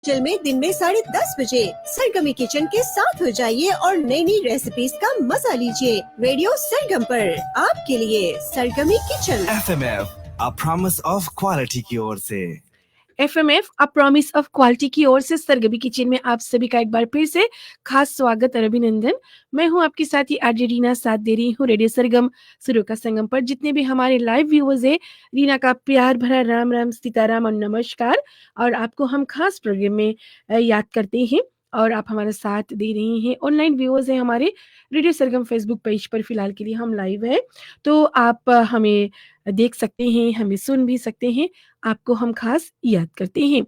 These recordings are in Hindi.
चल में दिन में 10:30 बजे सरगमी किचन के साथ हो जाइए और नई नई रेसिपीज का मजा लीजिए। रेडियो सरगम पर आपके लिए सरगमी kitchen. FMF, a promise of quality की ओर से। FMF a promise of quality की ओर से सरगमी किचन में आप सभी का एक बार फिर से खास स्वागत और अभिनंदन। मैं हूं आपकी साथी आरजे रीना, साथ दे रही हूं रेडियो सरगम सुरों का संगम पर। जितने भी हमारे लाइव व्यूअर्स है, रीना का प्यार भरा राम राम सीताराम और नमस्कार। और आपको हम खास प्रोग्राम में याद करते हैं और आप हमारा साथ दे रहे हैं। ऑनलाइन व्यूअर्स हैं हमारे रेडियो सरगम फेसबुक पेज पर, फिलहाल के लिए हम लाइव है, तो आप हमें देख सकते हैं, हमें सुन भी सकते हैं, आपको हम खास याद करते हैं।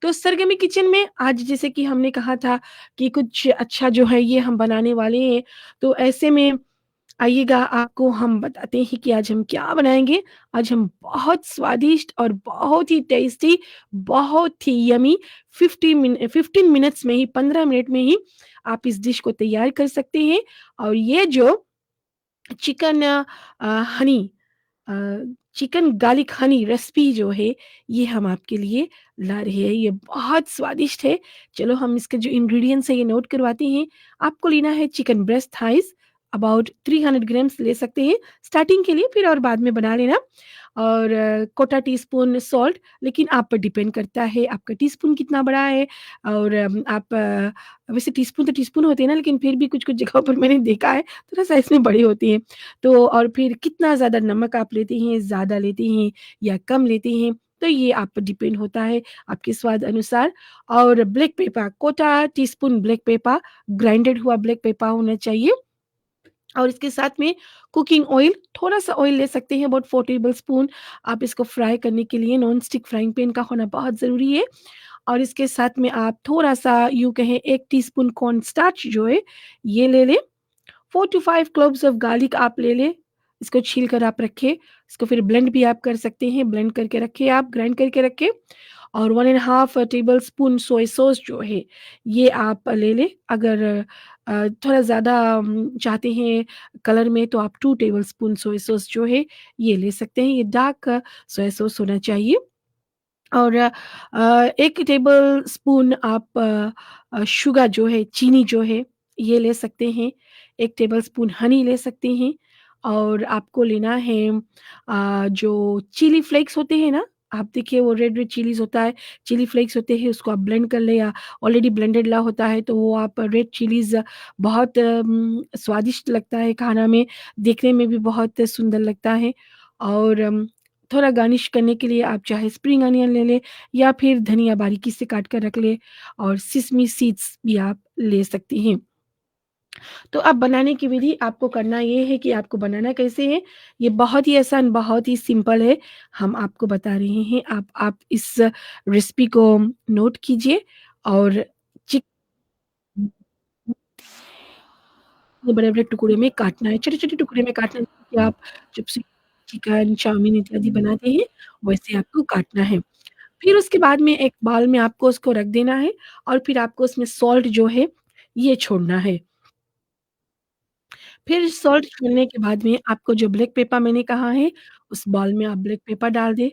तो सरगमी किचन में आज जैसे कि हमने कहा था कि कुछ अच्छा जो है ये हम बनाने वाले हैं, तो ऐसे में आइएगा आपको हम बताते हैं कि आज हम क्या बनाएंगे। आज हम बहुत स्वादिष्ट और बहुत ही टेस्टी, बहुत ही यमी 15 मिनट्स में ही, 15 मिनट में ही आप इस डिश को तैयार कर सकते हैं। और ये जो चिकन हनी अ, चिकन गार्लिक हनी रेसिपी जो है, ये हम आपके लिए ला रहे हैं। ये बहुत स्वादिष्ट है। चलो हम इसके जो इंग्रेडिएंट्स है ये नोट करवाते हैं। आपको लेना है chicken breast thighs, about 300 grams ले सकते हैं स्टार्टिंग के लिए, फिर और बाद में बना लेना। और क्वार्टर टीस्पून सॉल्ट, लेकिन आप पर डिपेंड करता है आपका टीस्पून कितना बड़ा है। और आप वैसे टीस्पून तो टीस्पून होते हैं ना, लेकिन फिर भी कुछ-कुछ जगहों पर मैंने देखा है थोड़ा साइज़ में बड़े होते हैं। तो और फिर कितना ज़्यादा नमक आप लेते हैं, ज़्यादा लेते हैं या कम लेते हैं, तो ये आप पर डिपेंड होता है आपके स्वाद अनुसार। और black pepper, quarter teaspoon black pepper, grinded हुआ ब्लैक पेपर होना चाहिए। और इसके साथ में कुकिंग ऑयल, थोड़ा-सा ऑयल ले सकते हैं, अबाउट 4 टेबल स्पून। आप इसको फ्राई करने के लिए नॉन स्टिक फ्राइंग पैन का होना बहुत ज़रूरी है। और इसके साथ में आप थोड़ा-सा यूँ कहें 1 टीस्पून कॉर्न स्टार्च जो है, ये ले लें। 4 टू 5 क्लोव्स ऑफ गार्लिक आप ले लें, इसको छील कर आप रखें। इसको फिर ब्लेंड भी आप कर सकते हैं, ब्लेंड करके रखें आप, ग्राइंड करके रखें। और 1 and half table spoon soya sauce जो है, ये आप ले लें। अगर थोड़ा ज़्यादा चाहते हैं कलर में, तो आप 2 टेबल स्पून सोया सॉस जो है, ये ले सकते हैं। ये डार्क सोया सॉस होना चाहिए। और 1 टेबल स्पून आप शुगर जो है, चीनी जो है, ये ले सकते हैं। 1 टेबल स्पून हनी ले सकते हैं। और आपको लेना है जो चिली फ्लेक्स होते हैं ना, आप देखिए वो रेड-रेड चिलीज़ होता है, चिली फ्लेक्स होते हैं, उसको आप ब्लेंड कर लें, या ऑलरेडी ब्लेंडेड ला होता है, तो वो आप रेड चिलीज़ बहुत स्वादिष्ट लगता है खाना में, देखने में भी बहुत सुंदर लगता है। और थोड़ा गार्निश करने के लिए आप चाहे स्प्रिंग अनियन ले लें, या फिर धनिया बारीकी से काट कर रख लें। और सिसमी सीड्स भी आप ले सकती हैं। तो अब बनाने की विधि आपको करना ये है कि आपको बनाना कैसे है, ये बहुत ही आसान, बहुत ही सिंपल है। हम आपको बता रहे हैं, आप इस रेसिपी को नोट कीजिए। और चिक बड़े-बड़े टुकड़े में काटना है, छोटे-छोटे टुकड़े में काटना है, जैसे कि आप जब से चिकन, चाउमीन इत्यादि बनाते हैं, वैसे आपको काटना है। फिर उसके बाद में एक बाउल में आपको उसको रख देना है, और फिर आपको उसमें सॉल्ट जो है, ये छोड़ना है। फिर सॉल्ट छोड़ने के बाद में आपको जो ब्लैक पेपर मैंने कहा है, उस बाउल में आप ब्लैक पेपर डाल दें।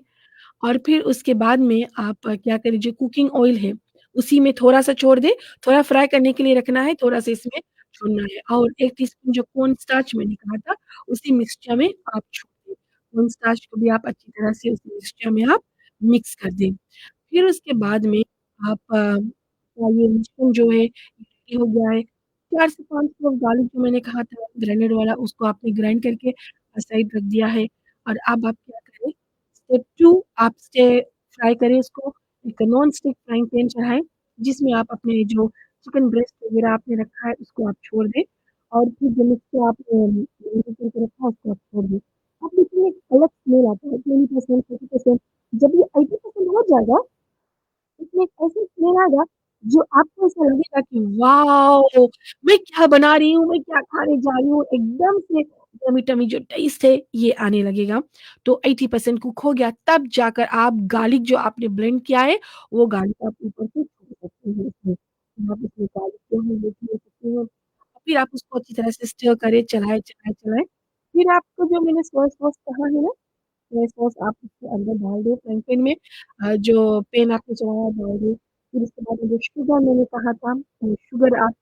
और फिर उसके बाद में आप क्या करें, जो कुकिंग ऑयल है, उसी में थोड़ा-सा छोड़ दें, थोड़ा फ्राई करने के लिए रखना है, थोड़ा-सा इसमें छोड़ना है। और 1 टीस्पून जो कॉर्न स्टार्च मैंने कहा था, उसी मिक्सचर में आप छोड़ दें। कॉर्न स्टार्च को भी आप अच्छी तरह से उस मिक्सचर में आप मिक्स कर दें। फिर उसके बाद में आप ये मिश्रण जो है, ये रेडी हो गया है। 4 से 5 क्लॉव गार्लिक जो मैंने कहा था ग्राइंडेड वाला, उसको आपने ग्राइंड करके साइड रख दिया है। और अब आप क्या करें, स्टेप 2 आप फ्राई करें इसको, एक नॉन स्टिक फ्राइंग पैन चढ़ाएँ, जिसमें आप अपने जो चिकन ब्रेस्ट वगैरह आपने रखा है, उसको आप छोड़ दें। और फिर जो मिक्सचर आपने ग्राइंड करके रखा है, उसको आप छोड़ दें। अब देखिए एक अलग स्मेल आता है, 20% 30%, जब ये 80% हो जाएगा, इसमें एक ऐसी स्मेल आएगा, जो आपको ऐसा लगेगा कि वॉव! मैं क्या बना रही हूँ, मैं क्या खाने जा रही हूँ, एकदम से यम्मी-टमी जो टेस्ट है, ये आने लगेगा। तो 80% कुक हो गया, तब जाकर आप गार्लिक जो आपने ब्लेंड किया है, वो गार्लिक आप ऊपर से छोड़ सकते हैं इसमें। आप इसमें गार्लिक जो है वो छोड़ सकते हैं। फिर आप उसको अच्छी तरह से स्टर करें, चलाएँ, चलाएँ, चलाएँ। फिर आपको जो मैंने सोया सॉस कहा है ना, सोया सॉस आप उसके अंदर डाल दें फ्राइंग पैन में, जो पैन आपने चढ़ाया डाल दें। फिर उसके बाद में जो शुगर मैंने कहा था, शुगर आप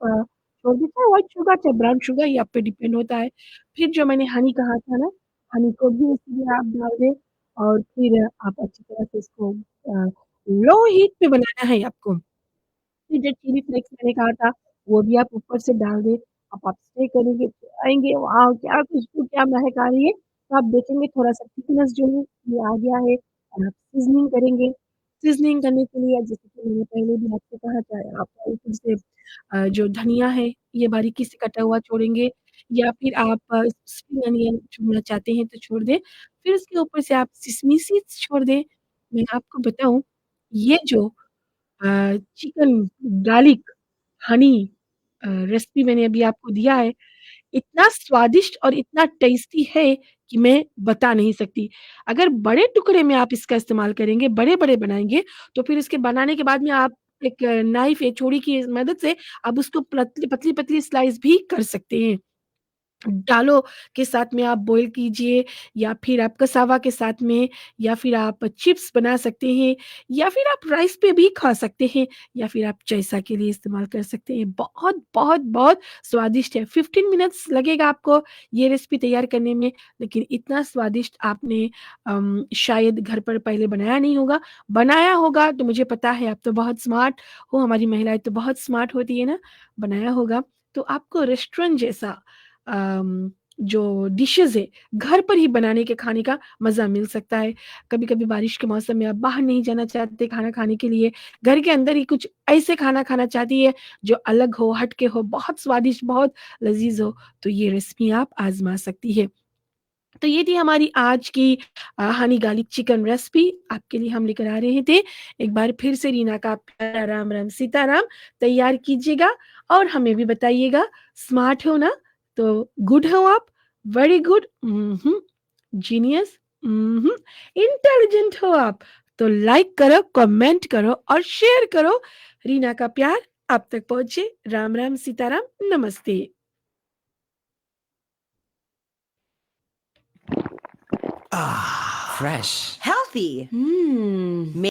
छोड़ दीजिए, चाहे व्हाइट शुगर चाहे ब्राउन शुगर, ये आप पे डिपेंड होता है। फिर जो मैंने हनी कहा था ना, हनी को भी इसमें आप डाल दें और फिर आप अच्छी तरह से इसको लो हीट पे बनाना है आपको। फिर जो चिली फ्लेक्स मैंने कहा था, वो भी आप ऊपर से डाल दें। अब आप स्टे करेंगे, आएँगे, वॉव! क्या खुशबू, क्या महक आ रही है। तो आप देखेंगे थोड़ा-सा थिकनेस जो है ये आ गया है और आप सीज़निंग करेंगे। सीज़निंग करने के लिए जैसे कि मैंने पहले भी आपको कहा था, आप ऊपर से जो धनिया है, ये बारीकी से कटा हुआ छोड़ेंगे या फिर आप स्प्रिंग अनियन छोड़ना चाहते हैं तो छोड़ दें। फिर उसके ऊपर से आप सिसमी सीड्स छोड़ दें। मैं आपको बताऊँ, ये जो चिकन गार्लिक हनी रेसिपी मैंने अभी आपको दिया है, इतना स्वादिष्ट और इतना टेस्टी है कि मैं बता नहीं सकती। अगर बड़े टुकड़े में आप इसका इस्तेमाल करेंगे, बड़े-बड़े बनाएँगे, तो फिर उसके बनाने के बाद में आप एक नाइफ या छुरी की मदद से आप उसको पतली-पतली स्लाइस भी कर सकते हैं। दालों के साथ में आप बॉयल कीजिए या फिर आप कसावा के साथ में या फिर आप चिप्स बना सकते हैं या फिर आप राइस पे भी खा सकते हैं या फिर आप जैसा के लिए इस्तेमाल कर सकते हैं। बहुत, बहुत, बहुत स्वादिष्ट है। 15 मिनट्स लगेगा आपको ये रेसिपी तैयार करने में, लेकिन इतना स्वादिष्ट आपने शायद घर पर पहले बनाया नहीं होगा। बनाया होगा तो मुझे पता है आप तो बहुत स्मार्ट हो, हमारी महिलाएँ तो बहुत स्मार्ट होती है ना, बनाया होगा तो आपको रेस्टोरेंट जैसा जो डिशेज़ है, घर पर ही बनाने के खाने का मज़ा मिल सकता है। कभी-कभी बारिश के मौसम में आप बाहर नहीं जाना चाहते खाना खाने के लिए, घर के अंदर ही कुछ ऐसे खाना खाना चाहती है, जो अलग हो, हट के हो, बहुत स्वादिष्ट, बहुत लज़ीज़ हो, तो ये रेसिपी आप आज़मा सकती है। तो ये थी हमारी आज की हनी गार्लिक चिकन रेसिपी आपके लिए हम लेकर आ रहे थे। एक बार फिर से रीना का प्यारा राम राम सीताराम तैयार कीजिएगा और हमें भी बताइएगा स्मार्ट हो ना? तो गुड हो आप? वेरी गुड जीनियस इंटेलिजेंट हो आप? तो लाइक करो, कमेंट करो और शेयर करो। रीना का प्यार आप तक पहुँचे। राम राम सीताराम, नमस्ते। Ah, Fresh. Healthy, Mmm.